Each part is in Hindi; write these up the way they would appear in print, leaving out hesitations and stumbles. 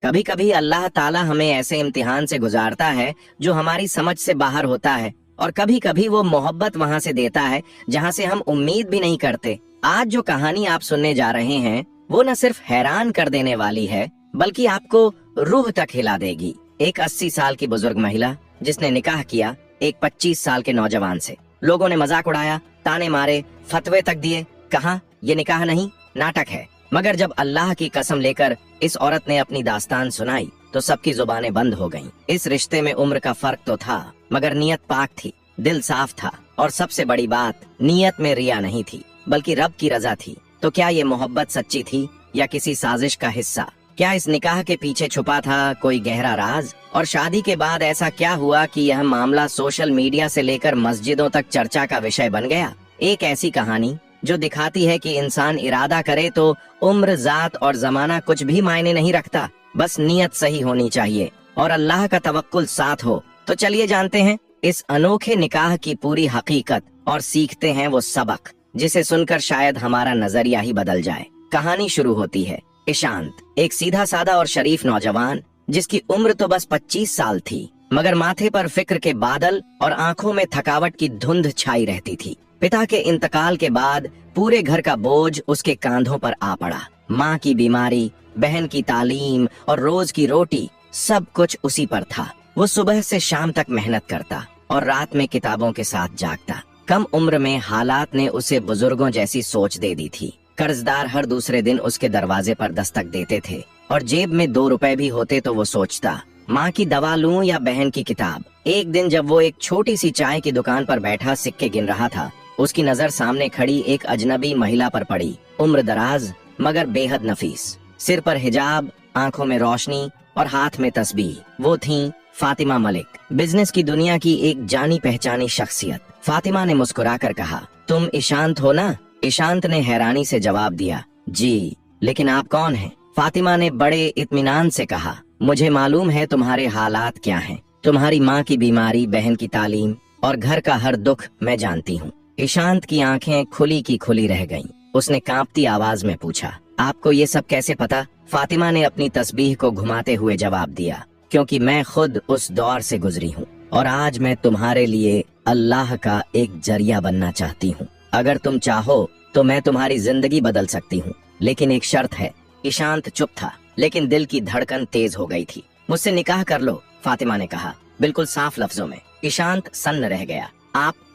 कभी कभी अल्लाह ताला हमें ऐसे इम्तिहान से गुजारता है जो हमारी समझ से बाहर होता है, और कभी कभी वो मोहब्बत वहाँ से देता है जहाँ से हम उम्मीद भी नहीं करते। आज जो कहानी आप सुनने जा रहे हैं वो न सिर्फ हैरान कर देने वाली है बल्कि आपको रूह तक हिला देगी। एक 80 साल की बुजुर्ग महिला जिसने निकाह किया एक 25 साल के नौजवान से। लोगों ने मजाक उड़ाया, ताने मारे, फतवे तक दिए, कहा ये निकाह नहीं नाटक है। मगर जब अल्लाह की कसम लेकर इस औरत ने अपनी दास्तान सुनाई तो सबकी जुबानें बंद हो गईं। इस रिश्ते में उम्र का फर्क तो था मगर नीयत पाक थी, दिल साफ था, और सबसे बड़ी बात नीयत में रिया नहीं थी बल्कि रब की रजा थी। तो क्या ये मोहब्बत सच्ची थी या किसी साजिश का हिस्सा? क्या इस निकाह के पीछे छुपा था कोई गहरा राज? और शादी के बाद ऐसा क्या हुआ कि यह मामला सोशल मीडिया से लेकर मस्जिदों तक चर्चा का विषय बन गया? एक ऐसी कहानी जो दिखाती है कि इंसान इरादा करे तो उम्र, जात और जमाना कुछ भी मायने नहीं रखता, बस नीयत सही होनी चाहिए और अल्लाह का तवक्कुल साथ हो। तो चलिए जानते हैं इस अनोखे निकाह की पूरी हकीकत और सीखते हैं वो सबक जिसे सुनकर शायद हमारा नजरिया ही बदल जाए। कहानी शुरू होती है। ईशांत एक सीधा साधा और शरीफ नौजवान जिसकी उम्र तो बस 25 साल थी, मगर माथे पर फिक्र के बादल और आंखों में थकावट की धुंध छाई रहती थी। पिता के इंतकाल के बाद पूरे घर का बोझ उसके कांधों पर आ पड़ा। माँ की बीमारी, बहन की तालीम और रोज की रोटी, सब कुछ उसी पर था। वो सुबह से शाम तक मेहनत करता और रात में किताबों के साथ जागता। कम उम्र में हालात ने उसे बुजुर्गों जैसी सोच दे दी थी। कर्जदार हर दूसरे दिन उसके दरवाजे पर दस्तक देते थे और जेब में 2 रुपए भी होते तो वो सोचता, माँ की दवा लूं या बहन की किताब। एक दिन जब वो एक छोटी सी चाय की दुकान पर बैठा सिक्के गिन रहा था, उसकी नजर सामने खड़ी एक अजनबी महिला पर पड़ी। उम्र दराज मगर बेहद नफीस, सिर पर हिजाब, आंखों में रोशनी और हाथ में तस्बीह। वो थीं फातिमा मलिक, बिजनेस की दुनिया की एक जानी पहचानी शख्सियत। फातिमा ने मुस्कुराकर कहा, तुम ईशांत हो ना? ईशांत ने हैरानी से जवाब दिया, जी, लेकिन आप कौन हैं? फातिमा ने बड़े इत्मीनान से कहा, मुझे मालूम है तुम्हारे हालात क्या हैं। तुम्हारी माँ की बीमारी, बहन की तालीम और घर का हर दुख मैं जानती हूँ। ईशांत की आंखें खुली की खुली रह गईं। उसने कांपती आवाज में पूछा, आपको ये सब कैसे पता? फातिमा ने अपनी तस्बीह को घुमाते हुए जवाब दिया, क्योंकि मैं खुद उस दौर से गुजरी हूँ और आज मैं तुम्हारे लिए अल्लाह का एक जरिया बनना चाहती हूँ। अगर तुम चाहो तो मैं तुम्हारी जिंदगी बदल सकती हूँ, लेकिन एक शर्त है। ईशांत चुप था लेकिन दिल की धड़कन तेज हो गई थी। मुझसे निकाह कर लो, फातिमा ने कहा, बिल्कुल साफ लफ्जों में। ईशांत सन्न रह गया।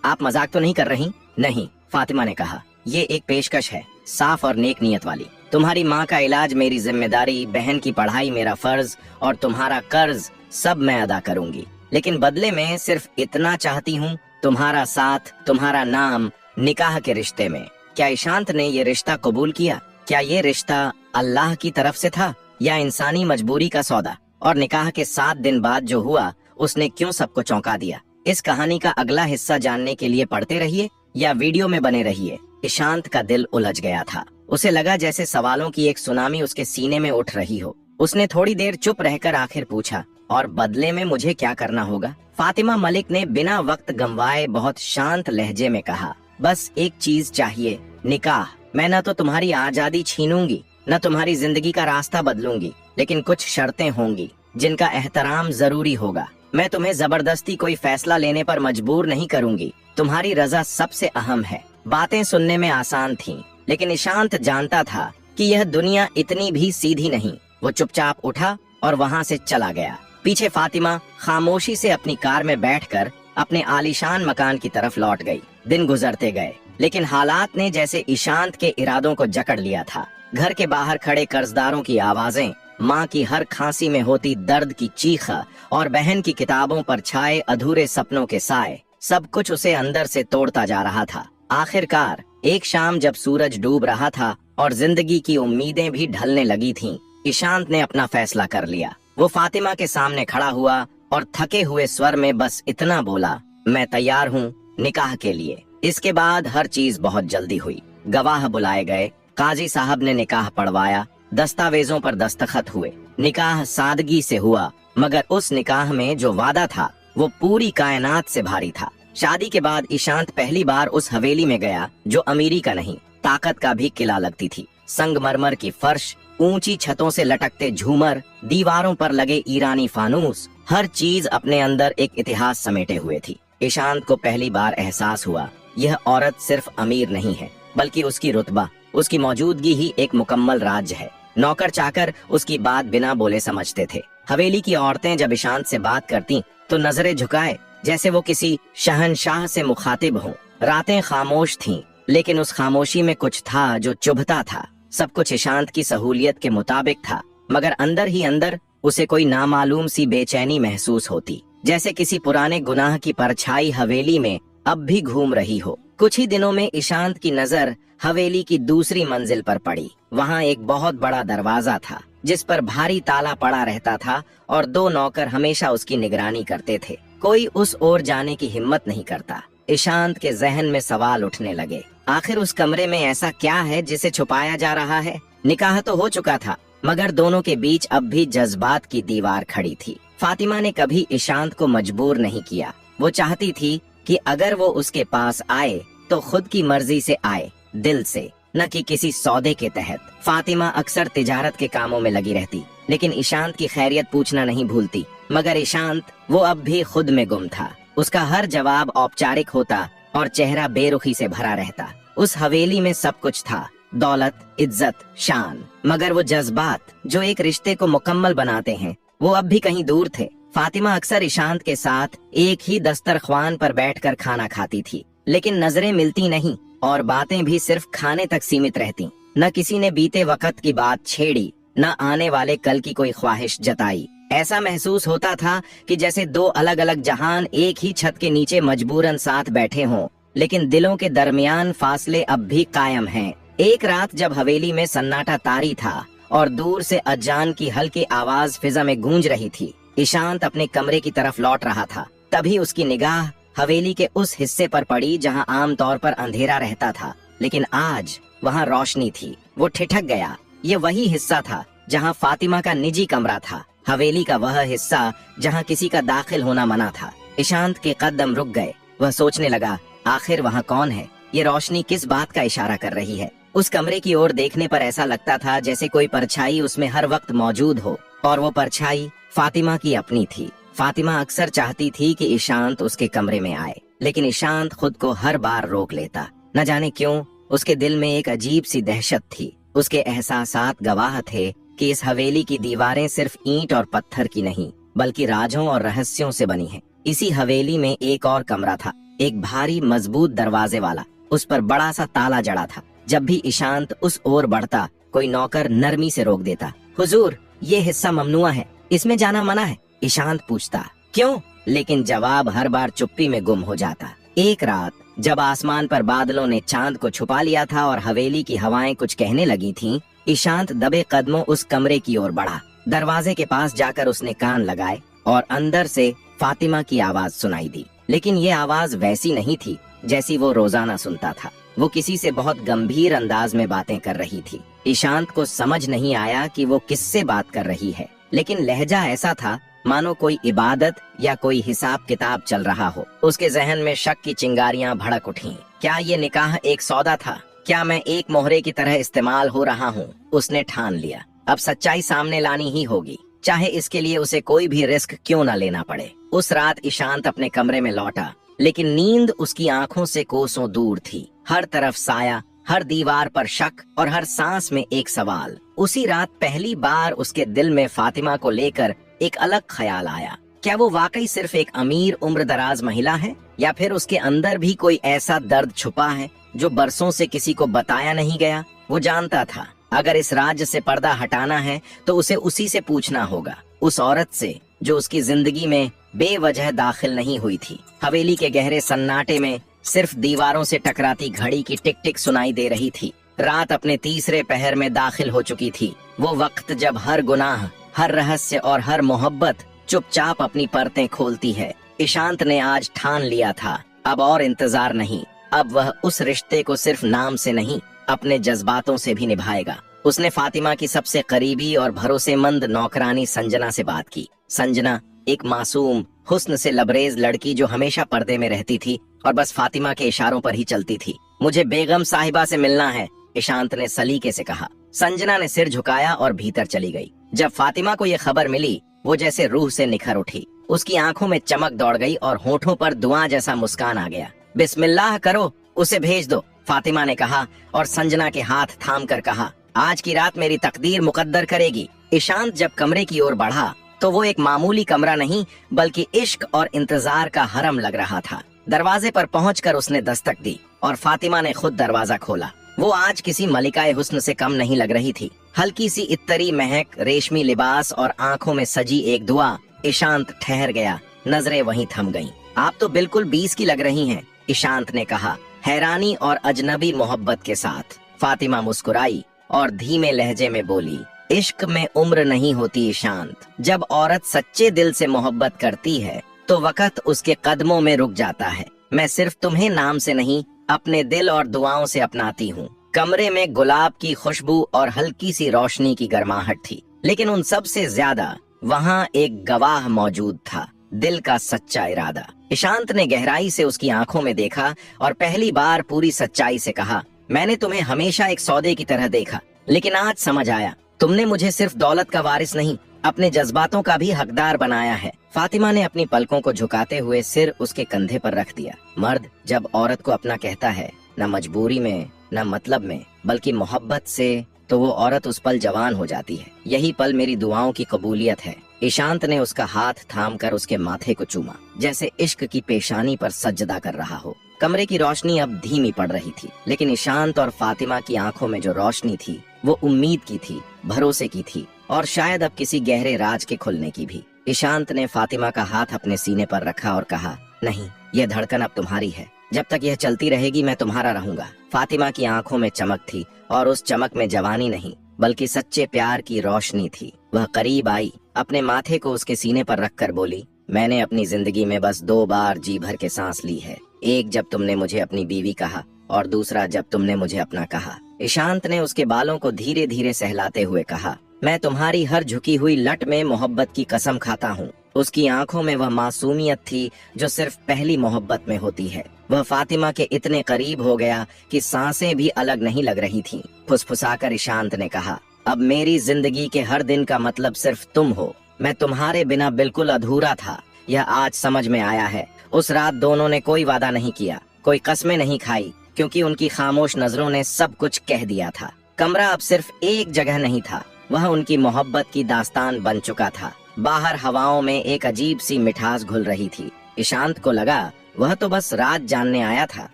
आप मजाक तो नहीं कर रही? नहीं, फातिमा ने कहा, ये एक पेशकश है, साफ और नेक नियत वाली। तुम्हारी माँ का इलाज मेरी जिम्मेदारी, बहन की पढ़ाई मेरा फर्ज और तुम्हारा कर्ज सब मैं अदा करूंगी, लेकिन बदले में सिर्फ इतना चाहती हूँ, तुम्हारा साथ, तुम्हारा नाम निकाह के रिश्ते में। क्या ईशांत ने ये रिश्ता कबूल किया? क्या ये रिश्ता अल्लाह की तरफ से था या इंसानी मजबूरी का सौदा? और निकाह के 7 दिन बाद जो हुआ उसने क्यों सबको चौंका दिया? इस कहानी का अगला हिस्सा जानने के लिए पढ़ते रहिए या वीडियो में बने रहिए। ईशांत का दिल उलझ गया था। उसे लगा जैसे सवालों की एक सुनामी उसके सीने में उठ रही हो। उसने थोड़ी देर चुप रहकर आखिर पूछा, और बदले में मुझे क्या करना होगा? फातिमा मलिक ने बिना वक्त गंवाए बहुत शांत लहजे में कहा, बस एक चीज चाहिए, निकाह। मैं न तो तुम्हारी आजादी छीनूंगी न तुम्हारी जिंदगी का रास्ता बदलूंगी, लेकिन कुछ शर्तें होंगी जिनका एहतराम जरूरी होगा। मैं तुम्हें जबरदस्ती कोई फैसला लेने पर मजबूर नहीं करूंगी। तुम्हारी रजा सबसे अहम है। बातें सुनने में आसान थीं, लेकिन ईशांत जानता था कि यह दुनिया इतनी भी सीधी नहीं। वो चुपचाप उठा और वहाँ से चला गया। पीछे फातिमा खामोशी से अपनी कार में बैठकर अपने आलीशान मकान की तरफ लौट गई। दिन गुजरते गए, लेकिन हालात ने जैसे ईशांत के इरादों को जकड़ लिया था। घर के बाहर खड़े कर्जदारों की आवाजें, माँ की हर खांसी में होती दर्द की चीख और बहन की किताबों पर छाए अधूरे सपनों के साए, सब कुछ उसे अंदर से तोड़ता जा रहा था। आखिरकार एक शाम जब सूरज डूब रहा था और जिंदगी की उम्मीदें भी ढलने लगी थीं, ईशांत ने अपना फैसला कर लिया। वो फातिमा के सामने खड़ा हुआ और थके हुए स्वर में बस इतना बोला, मैं तैयार हूँ निकाह के लिए। इसके बाद हर चीज बहुत जल्दी हुई। गवाह बुलाए गए, काजी साहब ने निकाह पढ़वाया, दस्तावेजों पर दस्तखत हुए। निकाह सादगी से हुआ, मगर उस निकाह में जो वादा था वो पूरी कायनात से भारी था। शादी के बाद ईशांत पहली बार उस हवेली में गया जो अमीरी का नहीं, ताकत का भी किला लगती थी। संगमरमर की फर्श, ऊंची छतों से लटकते झूमर, दीवारों पर लगे ईरानी फानूस, हर चीज अपने अंदर एक इतिहास समेटे हुए थी। ईशांत को पहली बार एहसास हुआ, यह औरत सिर्फ अमीर नहीं है, बल्कि उसकी रुतबा, उसकी मौजूदगी ही एक मुकम्मल राज्य है। नौकर चाकर उसकी बात बिना बोले समझते थे। हवेली की औरतें जब ईशांत से बात करती तो नजरें झुकाए, जैसे वो किसी शहंशाह से मुखातिब हों। रातें खामोश थीं, लेकिन उस खामोशी में कुछ था जो चुभता था। सब कुछ ईशांत की सहूलियत के मुताबिक था, मगर अंदर ही अंदर उसे कोई नामालूम सी बेचैनी महसूस होती, जैसे किसी पुराने गुनाह की परछाई हवेली में अब भी घूम रही हो। कुछ ही दिनों में ईशांत की नजर हवेली की दूसरी मंजिल पर पड़ी। वहाँ एक बहुत बड़ा दरवाजा था, जिस पर भारी ताला पड़ा रहता था और 2 नौकर हमेशा उसकी निगरानी करते थे। कोई उस ओर जाने की हिम्मत नहीं करता। ईशांत के जहन में सवाल उठने लगे, आखिर उस कमरे में ऐसा क्या है जिसे छुपाया जा रहा है? निकाह तो हो चुका था, मगर दोनों के बीच अब भी जज्बात की दीवार खड़ी थी। फातिमा ने कभी ईशांत को मजबूर नहीं किया। वो चाहती थी कि अगर वो उसके पास आए तो खुद की मर्जी से आए, दिल से, न कि किसी सौदे के तहत। फातिमा अक्सर तिजारत के कामों में लगी रहती, लेकिन ईशांत की खैरियत पूछना नहीं भूलती। मगर ईशांत, वो अब भी खुद में गुम था। उसका हर जवाब औपचारिक होता और चेहरा बेरुखी से भरा रहता। उस हवेली में सब कुछ था, दौलत, इज्जत, शान, मगर वो जज्बात जो एक रिश्ते को मुकम्मल बनाते हैं, वो अब भी कहीं दूर थे। फातिमा अक्सर ईशांत के साथ एक ही दस्तरख्वान पर बैठकर खाना खाती थी, लेकिन नजरें मिलती नहीं और बातें भी सिर्फ खाने तक सीमित रहती। न किसी ने बीते वक्त की बात छेड़ी, न आने वाले कल की कोई ख्वाहिश जताई। ऐसा महसूस होता था कि जैसे 2 अलग अलग जहान एक ही छत के नीचे मजबूरन साथ बैठे हों, लेकिन दिलों के दरमियान फासले अब भी कायम हैं। एक रात जब हवेली में सन्नाटा तारी था और दूर से अजान की हल्की आवाज फिजा में गूंज रही थी, ईशांत अपने कमरे की तरफ लौट रहा था। तभी उसकी निगाह हवेली के उस हिस्से पर पड़ी जहां आमतौर पर अंधेरा रहता था, लेकिन आज वहां रोशनी थी। वो ठिठक गया। ये वही हिस्सा था जहां फातिमा का निजी कमरा था, हवेली का वह हिस्सा जहां किसी का दाखिल होना मना था। ईशांत के कदम रुक गए। वह सोचने लगा, आखिर वहां कौन है? ये रोशनी किस बात का इशारा कर रही है? उस कमरे की ओर देखने पर ऐसा लगता था जैसे कोई परछाई उसमें हर वक्त मौजूद हो, और वो परछाई फातिमा की अपनी थी। फातिमा अक्सर चाहती थी कि ईशांत उसके कमरे में आए, लेकिन ईशांत खुद को हर बार रोक लेता। न जाने क्यों उसके दिल में एक अजीब सी दहशत थी। उसके एहसासात गवाह थे कि इस हवेली की दीवारें सिर्फ ईंट और पत्थर की नहीं, बल्कि राजों और रहस्यों से बनी हैं। इसी हवेली में एक और कमरा था, एक भारी मजबूत दरवाजे वाला। उस पर बड़ा सा ताला जड़ा था। जब भी ईशांत उस ओर बढ़ता, कोई नौकर नरमी से रोक देता। हुजूर, ये हिस्सा ममनुआ है, इसमें जाना मना है। ईशांत पूछता, क्यों? लेकिन जवाब हर बार चुप्पी में गुम हो जाता। एक रात जब आसमान पर बादलों ने चांद को छुपा लिया था और हवेली की हवाएं कुछ कहने लगी थीं, ईशांत दबे कदमों उस कमरे की ओर बढ़ा। दरवाजे के पास जाकर उसने कान लगाए और अंदर से फातिमा की आवाज सुनाई दी। लेकिन ये आवाज वैसी नहीं थी जैसी वो रोजाना सुनता था। वो किसी से बहुत गंभीर अंदाज में बातें कर रही थी। ईशांत को समझ नहीं आया कि वो किससे बात कर रही है, लेकिन लहजा ऐसा था मानो कोई इबादत या कोई हिसाब किताब चल रहा हो। उसके जहन में शक की चिंगारियां भड़क उठीं। क्या ये निकाह एक सौदा था? क्या मैं एक मोहरे की तरह इस्तेमाल हो रहा हूँ? उसने ठान लिया, अब सच्चाई सामने लानी ही होगी, चाहे इसके लिए उसे कोई भी रिस्क क्यों न लेना पड़े। उस रात ईशांत अपने कमरे में लौटा, लेकिन नींद उसकी आंखों से कोसों दूर थी। हर तरफ साया, हर दीवार पर शक और हर सांस में एक सवाल। उसी रात पहली बार उसके दिल में फातिमा को लेकर एक अलग ख्याल आया। क्या वो वाकई सिर्फ एक अमीर उम्र दराज महिला है, या फिर उसके अंदर भी कोई ऐसा दर्द छुपा है जो बरसों से किसी को बताया नहीं गया? वो जानता था अगर इस राज से पर्दा हटाना है तो उसे उसी से पूछना होगा, उस औरत से जो उसकी जिंदगी में बेवजह दाखिल नहीं हुई थी। हवेली के गहरे सन्नाटे में सिर्फ दीवारों से टकराती घड़ी की टिक टिक सुनाई दे रही थी। रात अपने तीसरे पहर में दाखिल हो चुकी थी। वो वक्त जब हर गुनाह, हर रहस्य और हर मोहब्बत चुपचाप अपनी परतें खोलती है। ईशांत ने आज ठान लिया था, अब और इंतजार नहीं। अब वह उस रिश्ते को सिर्फ नाम से नहीं, अपने जज्बातों से भी निभाएगा। उसने फातिमा की सबसे करीबी और भरोसेमंद नौकरानी संजना से बात की। संजना एक मासूम, हुस्न से लबरेज लड़की जो हमेशा पर्दे में रहती थी और बस फातिमा के इशारों पर ही चलती थी। मुझे बेगम साहिबा से मिलना है, ईशांत ने सलीके से कहा। संजना ने सिर झुकाया और भीतर चली गई। जब फातिमा को यह खबर मिली, वो जैसे रूह से निखर उठी। उसकी आंखों में चमक दौड़ गई और होठों पर दुआ जैसा मुस्कान आ गया। बिस्मिल्लाह करो, उसे भेज दो, फातिमा ने कहा और संजना के हाथ थाम कर कहा, आज की रात मेरी तकदीर मुकद्दर करेगी। ईशांत जब कमरे की ओर बढ़ा तो वो एक मामूली कमरा नहीं बल्कि इश्क और इंतजार का हरम लग रहा था। दरवाजे पर पहुंचकर उसने दस्तक दी और फातिमा ने खुद दरवाजा खोला। वो आज किसी मलिकाए हुस्न से कम नहीं लग रही थी। हल्की सी इत्तरी महक, रेशमी लिबास और आंखों में सजी एक दुआ। ईशांत ठहर गया, नजरें वहीं थम गईं। आप तो बिल्कुल 20 की लग रही हैं, ईशांत ने कहा, हैरानी और अजनबी मोहब्बत के साथ। फातिमा मुस्कुराई और धीमे लहजे में बोली, इश्क में उम्र नहीं होती ईशांत। जब औरत सच्चे दिल से मोहब्बत करती है तो वक्त उसके कदमों में रुक जाता है। मैं सिर्फ तुम्हें नाम से नहीं, अपने दिल और दुआओं से अपनाती हूँ। कमरे में गुलाब की खुशबू और हल्की सी रोशनी की गर्माहट थी, लेकिन उन सब से ज्यादा वहाँ एक गवाह मौजूद था, दिल का सच्चा इरादा। ईशांत ने गहराई से उसकी आंखों में देखा और पहली बार पूरी सच्चाई से कहा, मैंने तुम्हें हमेशा एक सौदे की तरह देखा, लेकिन आज समझ आया, तुमने मुझे सिर्फ दौलत का वारिस नहीं, अपने जज्बातों का भी हकदार बनाया है। फातिमा ने अपनी पलकों को झुकाते हुए सिर उसके कंधे पर रख दिया। मर्द जब औरत को अपना कहता है, न मजबूरी में न मतलब में बल्कि मोहब्बत से, तो वो औरत उस पल जवान हो जाती है। यही पल मेरी दुआओं की कबूलियत है। ईशांत ने उसका हाथ थामकर उसके माथे को चूमा, जैसे इश्क की पेशानी पर सजदा कर रहा हो। कमरे की रोशनी अब धीमी पड़ रही थी, लेकिन ईशांत और फातिमा की आंखों में जो रोशनी थी वो उम्मीद की थी, भरोसे की थी और शायद अब किसी गहरे राज के खुलने की भी। ईशांत ने फातिमा का हाथ अपने सीने पर रखा और कहा, नहीं, यह धड़कन अब तुम्हारी है। जब तक यह चलती रहेगी मैं तुम्हारा रहूंगा। फातिमा की आंखों में चमक थी और उस चमक में जवानी नहीं बल्कि सच्चे प्यार की रोशनी थी। वह करीब आई, अपने माथे को उसके सीने पर रखकर बोली, मैंने अपनी जिंदगी में बस 2 बार जी भर के सांस ली है। एक जब तुमने मुझे अपनी बीवी कहा और दूसरा जब तुमने मुझे अपना कहा। ईशांत ने उसके बालों को धीरे धीरे सहलाते हुए कहा, मैं तुम्हारी हर झुकी हुई लट में मोहब्बत की कसम खाता हूँ। उसकी आंखों में वह मासूमियत थी जो सिर्फ पहली मोहब्बत में होती है। वह फातिमा के इतने करीब हो गया कि सांसें भी अलग नहीं लग रही थीं। फुसफुसाकर ईशांत ने कहा, अब मेरी जिंदगी के हर दिन का मतलब सिर्फ तुम हो। मैं तुम्हारे बिना बिल्कुल अधूरा था, यह आज समझ में आया है। उस रात दोनों ने कोई वादा नहीं किया, कोई कस्में नहीं खाई, क्योंकि उनकी खामोश नजरों ने सब कुछ कह दिया था। कमरा अब सिर्फ एक जगह नहीं था, वह उनकी मोहब्बत की दास्तान बन चुका था। बाहर हवाओं में एक अजीब सी मिठास घुल रही थी। ईशांत को लगा वह तो बस रात जानने आया था,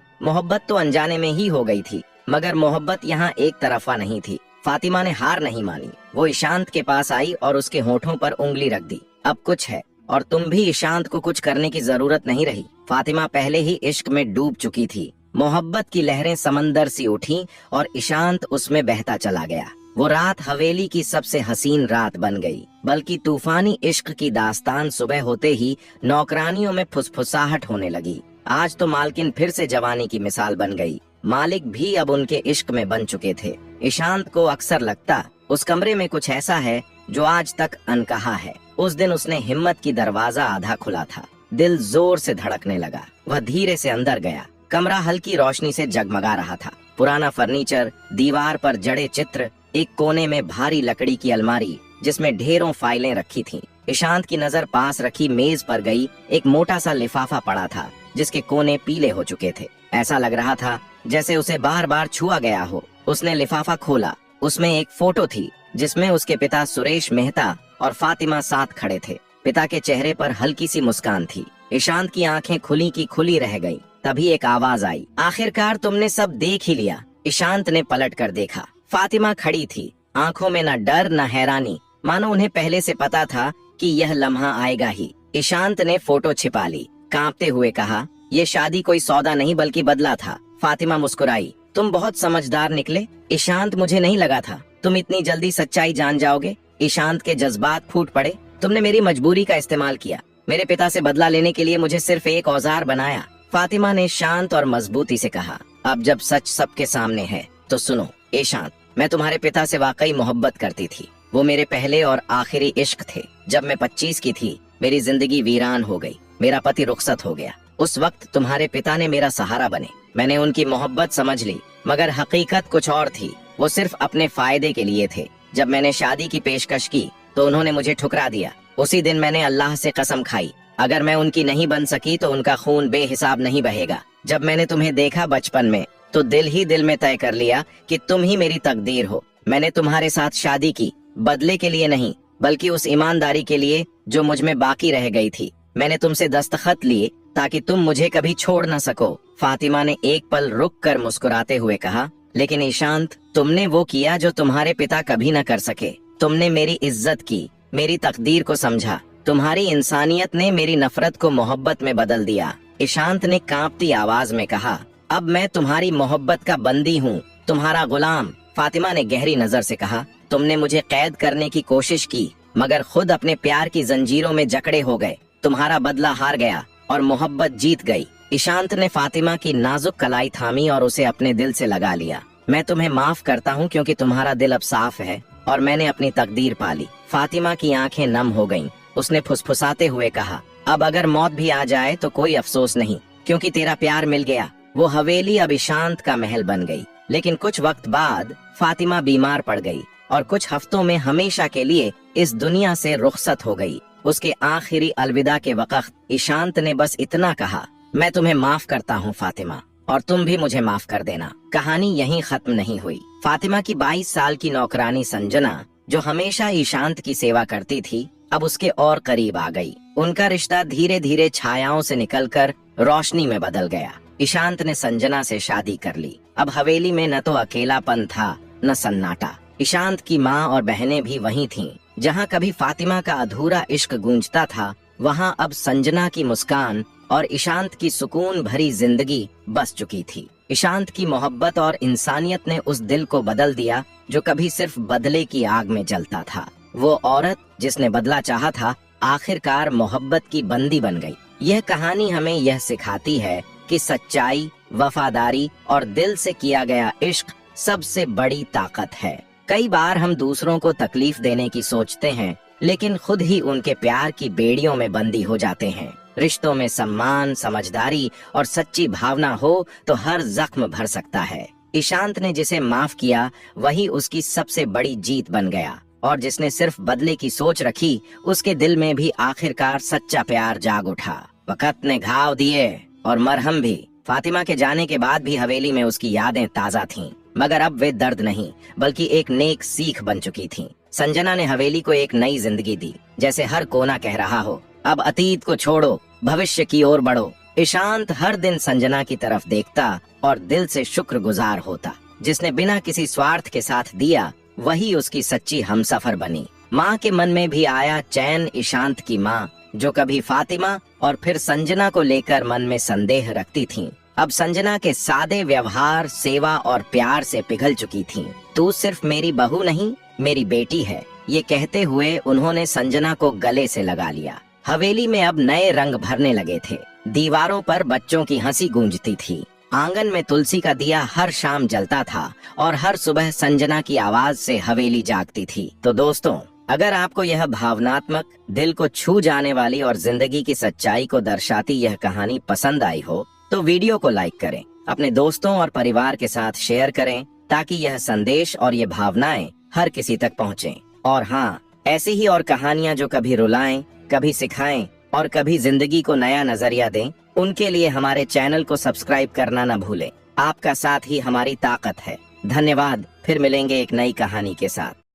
मोहब्बत तो अनजाने में ही हो गई थी। मगर मोहब्बत यहाँ एक तरफा नहीं थी। फातिमा ने हार नहीं मानी। वो ईशांत के पास आई और उसके होठों पर उंगली रख दी। अब कुछ है और तुम भी ईशांत को कुछ करने की जरूरत नहीं रही। फातिमा पहले ही इश्क में डूब चुकी थी। मोहब्बत की लहरें समंदर सी उठी और ईशांत उसमें बहता चला गया। वो रात हवेली की सबसे हसीन रात बन गई, बल्कि तूफानी इश्क की दास्तान सुबह होते ही नौकरानियों में फुसफुसाहट होने लगी। आज तो मालकिन फिर से जवानी की मिसाल बन गई। मालिक भी अब उनके इश्क में बन चुके थे। ईशांत को अक्सर लगता उस कमरे में कुछ ऐसा है जो आज तक अनकहा है। उस दिन उसने हिम्मत की दरवाजा आधा खुला था। दिल जोर से धड़कने लगा। वह धीरे से अंदर गया। कमरा हल्की रोशनी से जगमगा रहा था। पुराना फर्नीचर, दीवार पर जड़े चित्र, एक कोने में भारी लकड़ी की अलमारी जिसमें ढेरों फाइलें रखी थीं। ईशांत की नजर पास रखी मेज पर गई। एक मोटा सा लिफाफा पड़ा था जिसके कोने पीले हो चुके थे। ऐसा लग रहा था जैसे उसे बार बार छुआ गया हो। उसने लिफाफा खोला। उसमें एक फोटो थी जिसमें उसके पिता सुरेश मेहता और फातिमा साथ खड़े थे। पिता के चेहरे पर हल्की सी मुस्कान थी। ईशांत की आंखें खुली की खुली रह गईं। तभी एक आवाज आई, आखिरकार तुमने सब देख ही लिया। ईशांत ने पलट कर देखा। फातिमा खड़ी थी, आंखों में न डर न हैरानी, मानो उन्हें पहले से पता था कि यह लम्हा आएगा ही। ईशांत ने फोटो छिपा ली, कांपते हुए कहा, ये शादी कोई सौदा नहीं बल्कि बदला था। फातिमा मुस्कुराई, तुम बहुत समझदार निकले। ईशांत, मुझे नहीं लगा था तुम इतनी जल्दी सच्चाई जान जाओगे। ईशांत के जज्बात फूट पड़े। तुमने मेरी मजबूरी का इस्तेमाल किया। मेरे पिता से बदला लेने के लिए मुझे सिर्फ एक औजार बनाया। फातिमा ने शांत और मजबूती से कहा, अब जब सच सबके सामने है तो सुनो। ईशांत, मैं तुम्हारे पिता से वाकई मोहब्बत करती थी। वो मेरे पहले और आखिरी इश्क थे। जब मैं 25 की थी मेरी जिंदगी वीरान हो गई। मेरा पति रुखसत हो गया। उस वक्त तुम्हारे पिता ने मेरा सहारा बने। मैंने उनकी मोहब्बत समझ ली, मगर हकीकत कुछ और थी। वो सिर्फ अपने फायदे के लिए थे। जब मैंने शादी की पेशकश की तो उन्होंने मुझे ठुकरा दिया। उसी दिन मैंने अल्लाह से कसम खाई, अगर मैं उनकी नहीं बन सकी तो उनका खून बेहिसाब नहीं बहेगा। जब मैंने तुम्हें देखा बचपन में तो दिल ही दिल में तय कर लिया कि तुम ही मेरी तकदीर हो। मैंने तुम्हारे साथ शादी की बदले के लिए नहीं, बल्कि उस ईमानदारी के लिए जो मुझ में बाकी रह गई थी। मैंने तुमसे दस्तखत लिए ताकि तुम मुझे कभी छोड़ न सको। फातिमा ने एक पल रुक कर मुस्कुराते हुए कहा, लेकिन ईशांत, तुमने वो किया जो तुम्हारे पिता कभी न कर सके। तुमने मेरी इज्जत की, मेरी तकदीर को समझा। तुम्हारी इंसानियत ने मेरी नफरत को मोहब्बत में बदल दिया। ईशांत ने कांपती आवाज में कहा, अब मैं तुम्हारी मोहब्बत का बंदी हूँ, तुम्हारा गुलाम। फातिमा ने गहरी नजर से कहा, तुमने मुझे कैद करने की कोशिश की, मगर खुद अपने प्यार की जंजीरों में जकड़े हो गए। तुम्हारा बदला हार गया और मोहब्बत जीत गई। ईशांत ने फातिमा की नाजुक कलाई थामी और उसे अपने दिल से लगा लिया। मैं तुम्हें माफ करता हूँ क्योंकि तुम्हारा दिल अब साफ है और मैंने अपनी तकदीर पाली। फातिमा की आंखें नम हो गईं। उसने फुसफुसाते हुए कहा, अब अगर मौत भी आ जाए तो कोई अफसोस नहीं, क्योंकि तेरा प्यार मिल गया। वो हवेली अब ईशांत का महल बन गई। लेकिन कुछ वक्त बाद फातिमा बीमार पड़ गई और कुछ हफ्तों में हमेशा के लिए इस दुनिया से रुखसत हो गई। उसके आखिरी अलविदा के वक्त ईशांत ने बस इतना कहा, मैं तुम्हें माफ करता हूँ फातिमा, और तुम भी मुझे माफ कर देना। कहानी यहीं खत्म नहीं हुई। फातिमा की 22 साल की नौकरानी संजना, जो हमेशा ईशांत की सेवा करती थी, अब उसके और करीब आ गई। उनका रिश्ता धीरे धीरे छायाओं से निकलकर रोशनी में बदल गया। ईशांत ने संजना से शादी कर ली। अब हवेली में न तो अकेलापन था न सन्नाटा। ईशांत की माँ और बहनें भी वहीं थीं। जहाँ कभी फातिमा का अधूरा इश्क गूंजता था, वहाँ अब संजना की मुस्कान और ईशांत की सुकून भरी जिंदगी बस चुकी थी। ईशांत की मोहब्बत और इंसानियत ने उस दिल को बदल दिया जो कभी सिर्फ बदले की आग में जलता था। वो औरत जिसने बदला चाहा था, आखिरकार मोहब्बत की बंदी बन गई। यह कहानी हमें यह सिखाती है कि सच्चाई, वफादारी और दिल से किया गया इश्क सबसे बड़ी ताकत है। कई बार हम दूसरों को तकलीफ देने की सोचते हैं, लेकिन खुद ही उनके प्यार की बेड़ियों में बंदी हो जाते हैं। रिश्तों में सम्मान, समझदारी और सच्ची भावना हो तो हर जख्म भर सकता है। ईशांत ने जिसे माफ किया वही उसकी सबसे बड़ी जीत बन गया, और जिसने सिर्फ बदले की सोच रखी उसके दिल में भी आखिरकार सच्चा प्यार जाग उठा। वक्त ने घाव दिए और मरहम भी। फातिमा के जाने के बाद भी हवेली में उसकी यादें ताजा थीं, मगर अब वे दर्द नहीं बल्कि एक नेक सीख बन चुकी थीं। संजना ने हवेली को एक नई जिंदगी दी, जैसे हर कोना कह रहा हो, अब अतीत को छोड़ो, भविष्य की ओर बढ़ो। ईशांत हर दिन संजना की तरफ देखता और दिल से शुक्रगुजार होता। जिसने बिना किसी स्वार्थ के साथ दिया वही उसकी सच्ची हमसफर बनी। माँ के मन में भी आया चैन। ईशांत की माँ, जो कभी फातिमा और फिर संजना को लेकर मन में संदेह रखती थीं, अब संजना के सादे व्यवहार, सेवा और प्यार से पिघल चुकी थीं। तू सिर्फ मेरी बहू नहीं, मेरी बेटी है, ये कहते हुए उन्होंने संजना को गले से लगा लिया। हवेली में अब नए रंग भरने लगे थे। दीवारों पर बच्चों की हंसी गूंजती थी। आंगन में तुलसी का दिया हर शाम जलता था और हर सुबह संजना की आवाज से हवेली जागती थी। तो दोस्तों, अगर आपको यह भावनात्मक, दिल को छू जाने वाली और जिंदगी की सच्चाई को दर्शाती यह कहानी पसंद आई हो तो वीडियो को लाइक करें, अपने दोस्तों और परिवार के साथ शेयर करें, ताकि यह संदेश और ये भावनाएं हर किसी तक पहुँचे। और हाँ, ऐसी ही और कहानियाँ जो कभी रुलाएं, कभी सिखाएं और कभी जिंदगी को नया नजरिया दें, उनके लिए हमारे चैनल को सब्सक्राइब करना न भूलें। आपका साथ ही हमारी ताकत है। धन्यवाद। फिर मिलेंगे एक नई कहानी के साथ।